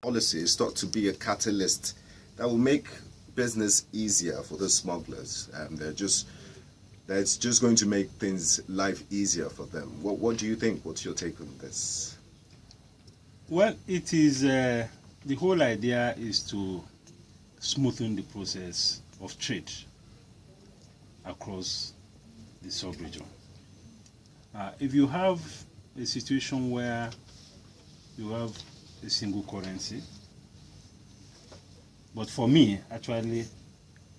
policy is thought to be a catalyst that will make business easier for the smugglers. That's just going to make things life easier for them. What do you think? What's your take on this? Well, it is the whole idea is to smoothen the process of trade across the sub-region. If you have a situation where you have a single currency, but for me, actually,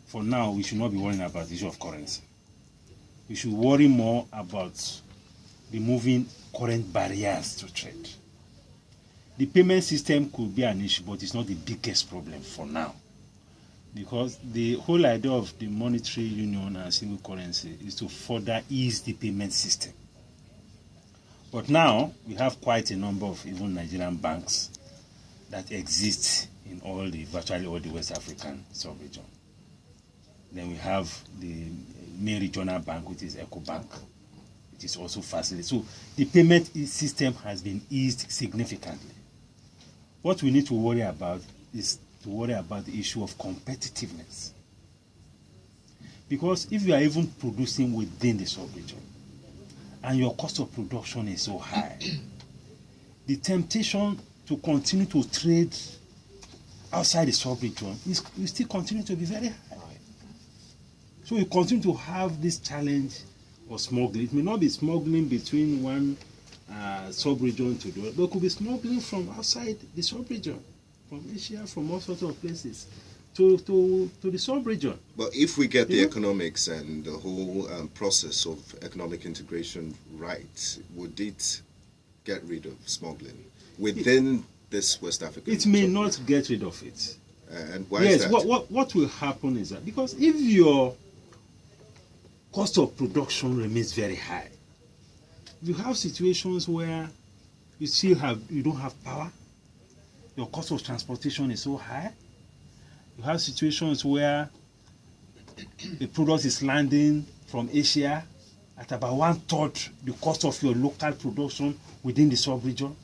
for now, we should not be worrying about the issue of currency. We should worry more about removing current barriers to trade. The payment system could be an issue, but it's not the biggest problem for now. Because the whole idea of the monetary union and single currency is to further ease the payment system. But now, we have quite a number of even Nigerian banks that exist in virtually all the West African sub-region. Then we have the main regional bank, which is EcoBank, which is also facilitated. So the payment system has been eased significantly. What we need to worry about is to worry about the issue of competitiveness. Because if you are even producing within the sub-region and your cost of production is so high, the temptation to continue to trade outside the sub-region will still continue to be very high. So we continue to have this challenge of smuggling. It may not be smuggling between one sub-region to the other, but it could be smuggling from outside the sub-region, from Asia, from all sorts of places, to the sub-region. But if we get the economics and the whole process of economic integration right, would it get rid of smuggling within this West African? It may not get rid of it. And why is that? What will happen is that because if your cost of production remains very high, you have situations where you don't have power, your cost of transportation is so high. You have situations where the product is landing from Asia at about 1/3 the cost of your local production within the sub-region.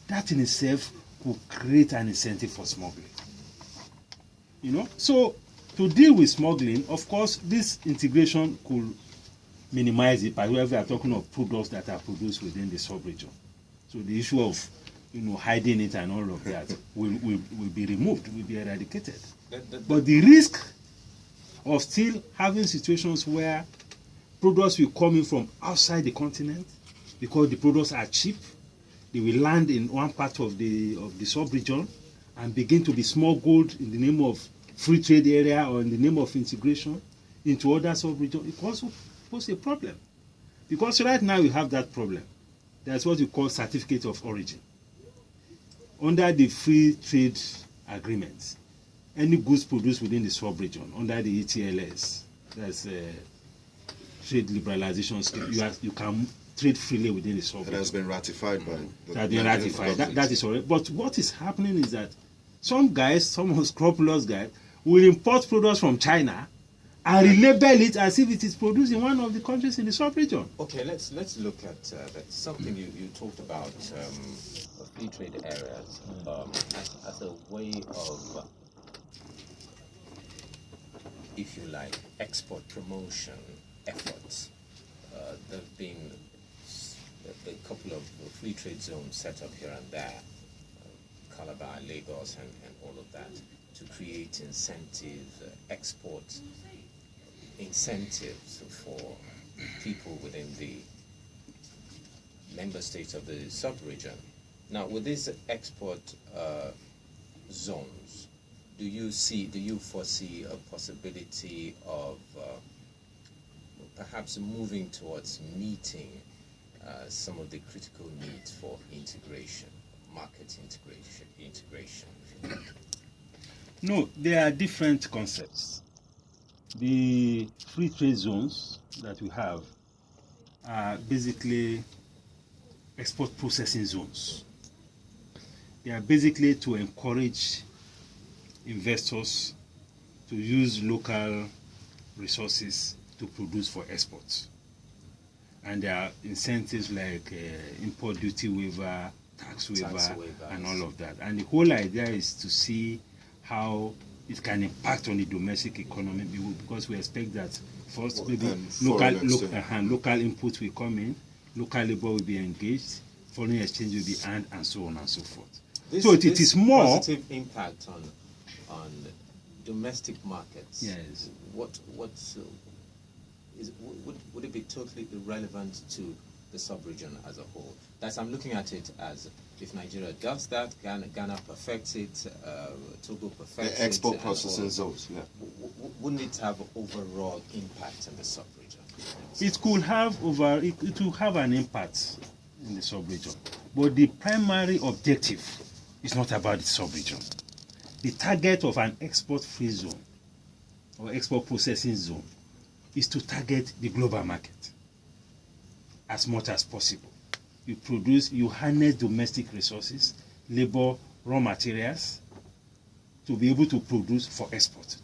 That in itself could create an incentive for smuggling. So to deal with smuggling, of course, this integration could minimize it, particularly if we are talking of products that are produced within the sub-region. So the issue of hiding it and all of that will be removed, will be eradicated. But the risk of still having situations where products will come in from outside the continent because the products are cheap, they will land in one part of the sub-region and begin to be smuggled in the name of free trade area or in the name of integration into other sub-regions. It also poses a problem. Because right now we have that problem. That's what we call certificate of origin. Under the free trade agreements, any goods produced within the sub-region, under the ETLS, that's trade liberalization scheme, you can trade freely within the sub-region. That has been ratified by the That has been ratified. That is already. But what is happening is that some unscrupulous guys, will import products from China and relabel it as if it is produced in one of the countries in the sub-region. Okay, let's look at that. Something you talked about, free trade areas, as a way of, if you like, export promotion efforts. There have been a couple of free trade zones set up here and there, Calabar, Lagos, and all of that, to create incentives, export incentives for people within the member states of the sub-region. Now, with these export zones, do you foresee a possibility of perhaps moving towards meeting some of the critical needs for integration, market integration? No, there are different concepts. The free trade zones that we have are basically export processing zones. They are basically to encourage investors to use local resources to produce for exports. And there are incentives like import duty waiver, tax waiver, waivers. and all of that. And the whole idea is to see how it can impact on the domestic economy, because we expect that first maybe local input will come in, local labor will be engaged, foreign exchange will be earned, and so on and so forth. So it is more positive impact on domestic markets. Yes. Would it be totally irrelevant to the sub-region as a whole? That's, I'm looking at it as, if Nigeria does that, Ghana perfects it, Togo perfects it. The export processing zones, yeah. Wouldn't it have overall impact in the sub-region? it could have it will have an impact in the sub-region, but the primary objective is not about the sub-region. The target of an export-free zone or export processing zone is to target the global market as much as possible. You harness domestic resources, labor, raw materials to be able to produce for export.